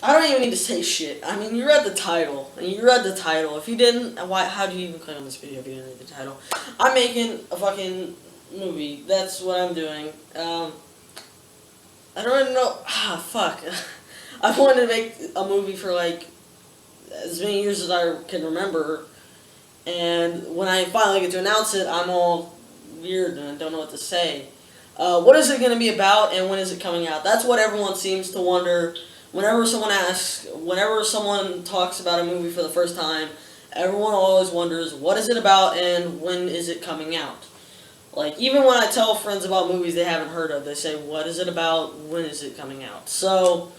I don't even need to say shit. I mean, you read the title. And you read the title. If you didn't, why? How do you even click on this video if you didn't read the title? I'm making a fucking movie. That's what I'm doing. I don't even know. Fuck. I've wanted to make a movie for like as many years as I can remember. And when I finally get to announce it, I'm all weird and I don't know what to say. What is it going to be about and when is it coming out? That's what everyone seems to wonder. Whenever someone asks, whenever someone talks about a movie for the first time, everyone always wonders what is it about and when is it coming out? Like, even when I tell friends about movies they haven't heard of, they say, what is it about? When is it coming out? So,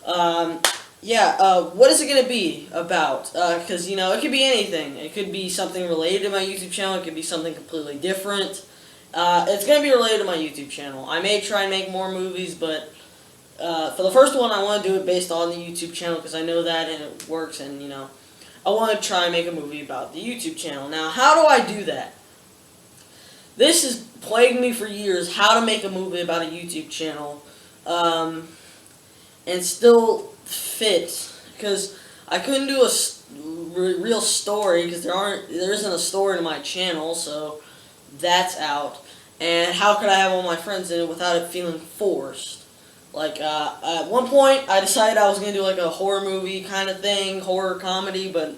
um, what is it going to be about? Because, it could be anything. It could be something related to my YouTube channel. It could be something completely different. It's going to be related to my YouTube channel. I may try and make more movies, but for the first one, I want to do it based on the YouTube channel because I know that and it works, and, I want to try and make a movie about the YouTube channel. Now, how do I do that? This has plagued me for years, how to make a movie about a YouTube channel, and still fit, because I couldn't do a real story, because there isn't a story to my channel, so that's out, and how could I have all my friends in it without it feeling forced? Like, at one point, I decided I was going to do like a horror movie kind of thing, horror comedy, but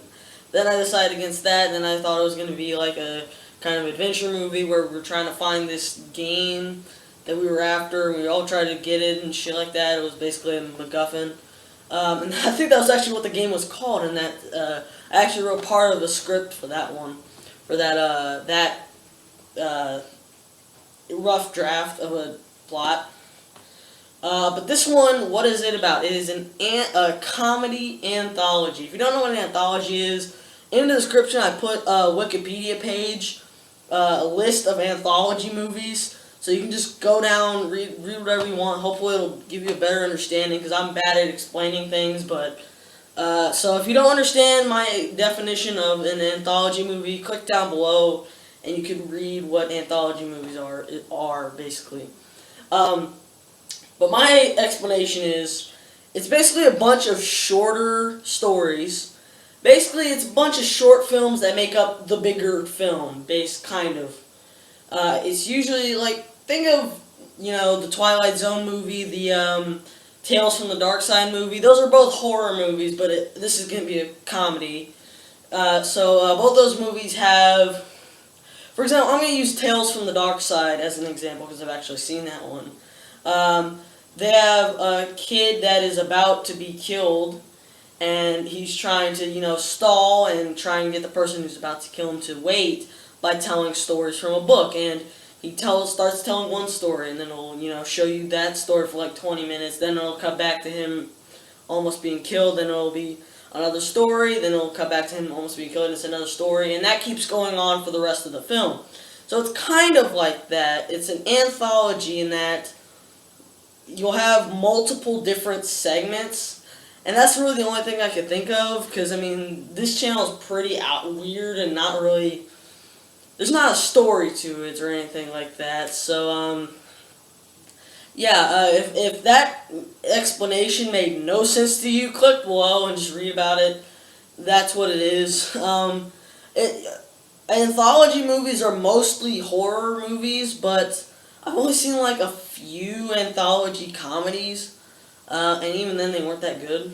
then I decided against that, and then I thought it was going to be like a kind of adventure movie where we were trying to find this game that we were after, and we all tried to get it and shit like that. It was basically a MacGuffin. And I think that was actually what the game was called, and that I actually wrote part of the script for that one, for that rough draft of a plot. But this one, what is it about? It is a comedy anthology. If you don't know what an anthology is, in the description I put a Wikipedia page, a list of anthology movies, so you can just go down, read whatever you want. Hopefully it'll give you a better understanding, because I'm bad at explaining things, but so if you don't understand my definition of an anthology movie, click down below and you can read what anthology movies are basically. But my explanation is, it's basically a bunch of shorter stories. Basically, it's a bunch of short films that make up the bigger film, kind of. It's usually like, think of, the Twilight Zone movie, the Tales from the Dark Side movie. Those are both horror movies, but this is going to be a comedy. So both those movies have, for example, I'm going to use Tales from the Dark Side as an example because I've actually seen that one. They have a kid that is about to be killed, and he's trying to, stall and try and get the person who's about to kill him to wait by telling stories from a book. And he starts telling one story, and then it'll, show you that story for like 20 minutes. Then it'll cut back to him almost being killed. Then it'll be another story. Then it'll cut back to him almost being killed, and it's another story. And that keeps going on for the rest of the film. So it's kind of like that. It's an anthology in that you'll have multiple different segments, and that's really the only thing I could think of, because, this channel is pretty weird and not really, there's not a story to it or anything like that, so, if that explanation made no sense to you, click below and just read about it. That's what it is. Anthology movies are mostly horror movies, but I've only seen like a few anthology comedies, and even then they weren't that good.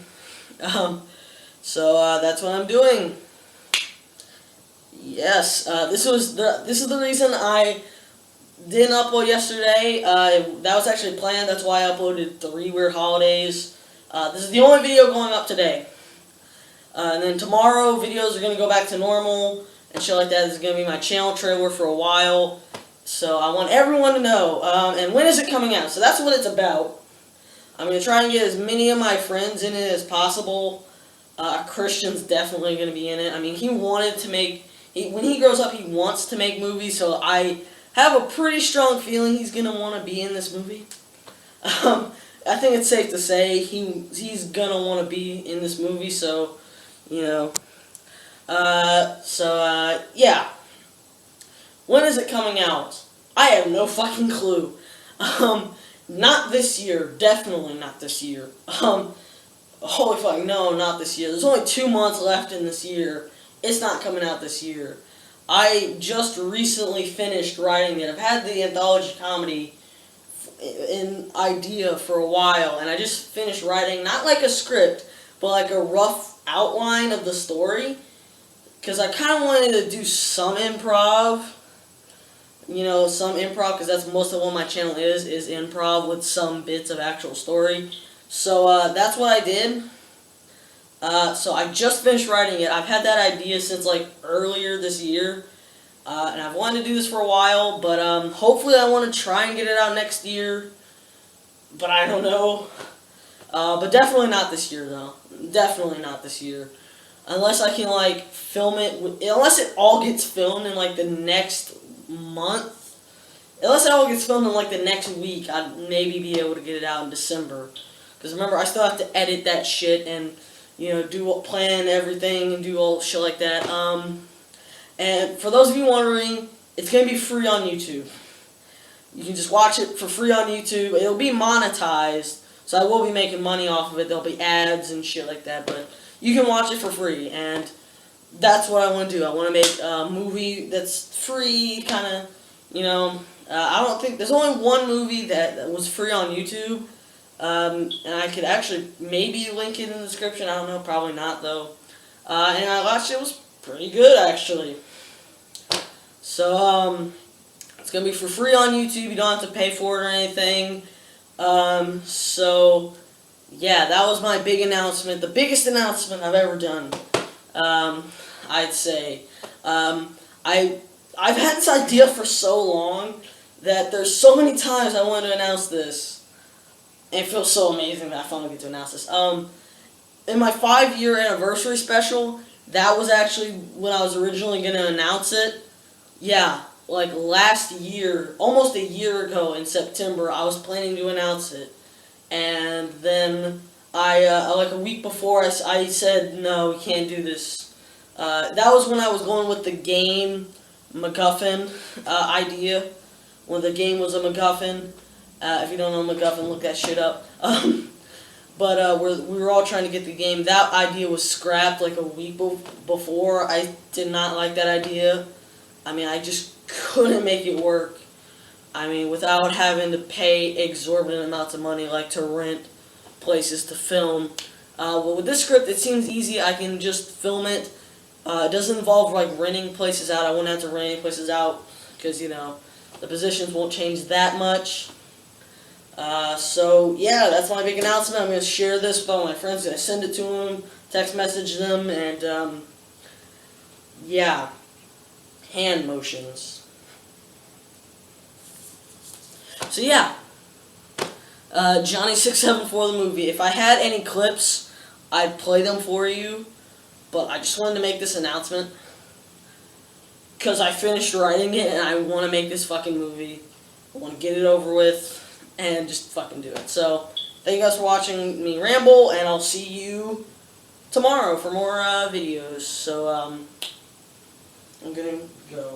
So that's what I'm doing. Yes, this is the reason I didn't upload yesterday. That was actually planned. That's why I uploaded 3 Weird Holidays. This is the only video going up today. And then tomorrow videos are going to go back to normal and shit like that. This is going to be my channel trailer for a while. So I want everyone to know. And when is it coming out? So that's what it's about. I'm going to try and get as many of my friends in it as possible. Christian's definitely going to be in it. He wanted to make, when he grows up, he wants to make movies, so I have a pretty strong feeling he's going to want to be in this movie. I think it's safe to say he's going to want to be in this movie, so, yeah. When is it coming out? I have no fucking clue. Not this year. Definitely not this year. Holy fuck, no, not this year. There's only 2 months left in this year. It's not coming out this year. I just recently finished writing it. I've had the anthology comedy in idea for a while, and I just finished writing, not like a script, but like a rough outline of the story. Because I kind of wanted to do some improv. Some improv, because that's most of what my channel is improv with some bits of actual story. So that's what I did. So I just finished writing it. I've had that idea since like earlier this year. And I've wanted to do this for a while, but hopefully I want to try and get it out next year. But I don't know. But definitely not this year, though. Definitely not this year. Unless I can, like, film it, unless it all gets filmed in, like, the next month. Unless it all gets filmed in, like, the next week, I'd maybe be able to get it out in December. Because remember, I still have to edit that shit and, plan everything and do all shit like that. And for those of you wondering, it's going to be free on YouTube. You can just watch it for free on YouTube. It'll be monetized, so I will be making money off of it. There'll be ads and shit like that, but you can watch it for free, and that's what I want to do. I want to make a movie that's free, kind of, I don't think, there's only one movie that was free on YouTube, and I could actually maybe link it in the description. I don't know, probably not, though. And I watched it. It was pretty good, actually. So, it's going to be for free on YouTube. You don't have to pay for it or anything. So, yeah, that was my big announcement. The biggest announcement I've ever done, I'd say. I've had this idea for so long that there's so many times I wanted to announce this. And it feels so amazing that I finally get to announce this. In my 5-year anniversary special, that was actually when I was originally going to announce it. Yeah, like last year, almost a year ago in September, I was planning to announce it. And then like a week before, I said, no, we can't do this. That was when I was going with the game MacGuffin idea. When the game was a MacGuffin. If you don't know MacGuffin, look that shit up. But we were all trying to get the game. That idea was scrapped like a week before. I did not like that idea. I mean, I just couldn't make it work. I mean, without having to pay exorbitant amounts of money, like to rent places to film. Well, with this script, it seems easy. I can just film it. It doesn't involve, like, renting places out. I wouldn't have to rent any places out because, the positions won't change that much. So, yeah, that's my big announcement. I'm going to share this with all my friends. I'm going to send it to them, text message them, and, yeah. Hand motions. So yeah, Johnny 674 the movie. If I had any clips, I'd play them for you, but I just wanted to make this announcement because I finished writing it and I want to make this fucking movie. I want to get it over with and just fucking do it. So thank you guys for watching me ramble, and I'll see you tomorrow for more videos. So I'm gonna go.